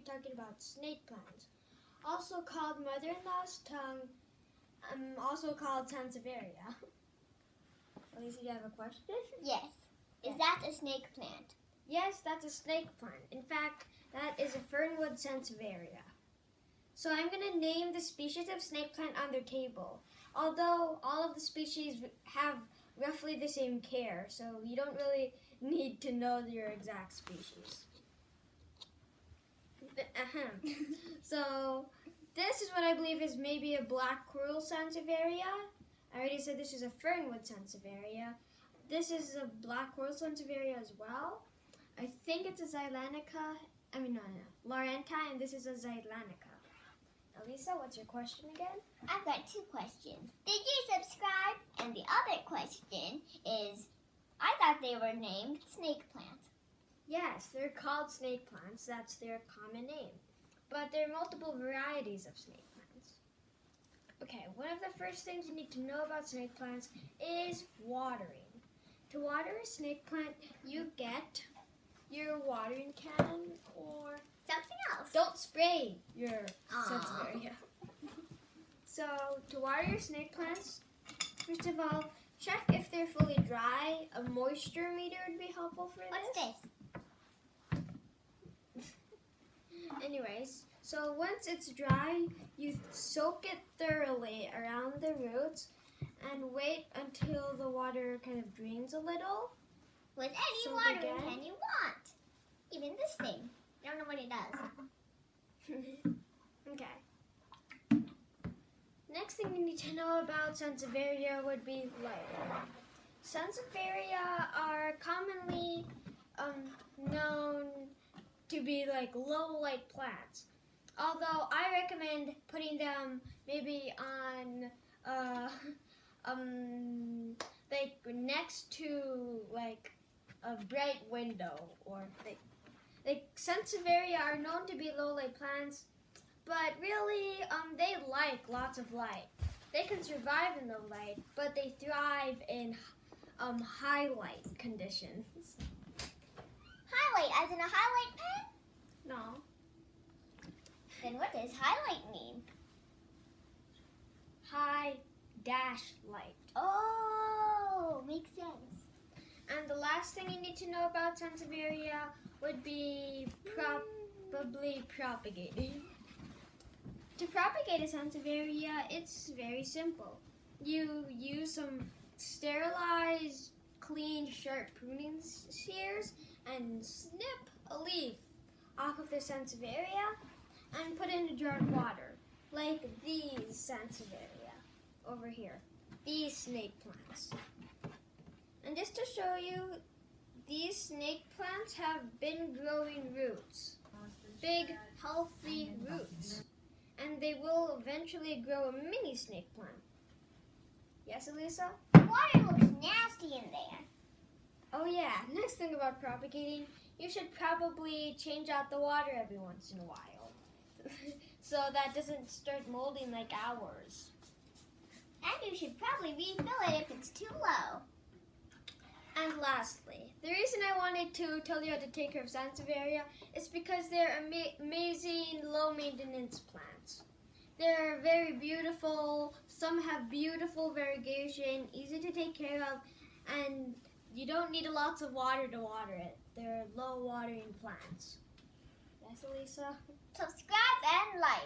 talking about snake plants, also called mother-in-law's tongue, also called sansevieria. Elisa, you have a question? Yes. Is that a snake plant? Yes, that's a snake plant. In fact, that is a fernwood sansevieria. So I'm going to name the species of snake plant on their table. Although all of the species have roughly the same care, so you don't really need to know your exact species. So this is what I believe is maybe a black coral sansevieria. I already said this is a fernwood sansevieria. This is a black coral sansevieria as well. I think it's a Laurenti, and this is a Xylanica. Elisa, what's your question again? I've got 2 questions. Did you subscribe? And the other question is, I thought they were named snake plants. Yes, they're called snake plants. That's their common name. But there are multiple varieties of snake plants. Okay, one of the first things you need to know about snake plants is watering. To water a snake plant, you get your watering can or Something else. don't spray your sansevieria. So to water your snake plants, first of all, check if they're fully dry. A moisture meter would be helpful for What's this. this? Anyways, so once it's dry, you soak it thoroughly around the roots and wait until the water kind of drains a little. With any So watering again? can you want. Even this thing. I don't know what it does. Okay. Next thing you need to know about sansevieria would be light. Sansevieria are commonly known to be like low light plants. Although I recommend putting them maybe on like next to like a bright window, or like sansevieria are known to be low light plants, but really they like lots of light. They can survive in the light, but they thrive in high light conditions. Highlight, as in a highlight pen? No. Then what does highlight mean? High dash light. Oh, makes sense. And the last thing you need to know about sansevieria would be probably propagating. To propagate a sansevieria, it's very simple. You use some sterilized, clean, sharp pruning shears and snip a leaf off of the sansevieria and put it in a jar of water, like these sansevieria over here, these snake plants. And just to show you, these snake plants have been growing roots, big, healthy roots, and they will eventually grow a mini snake plant. Yes, Elisa? Water looks nasty in there. Oh yeah, next thing about propagating, you should probably change out the water every once in a while so that doesn't start molding like ours. And you should probably refill it if it's too low. And lastly, the reason I wanted to tell you how to take care of sansevieria is because they're amazing low maintenance plants. They're very beautiful, some have beautiful variegation, easy to take care of, and you don't need lots of water to water it. They're low watering plants. Yes, Elisa? Subscribe and like.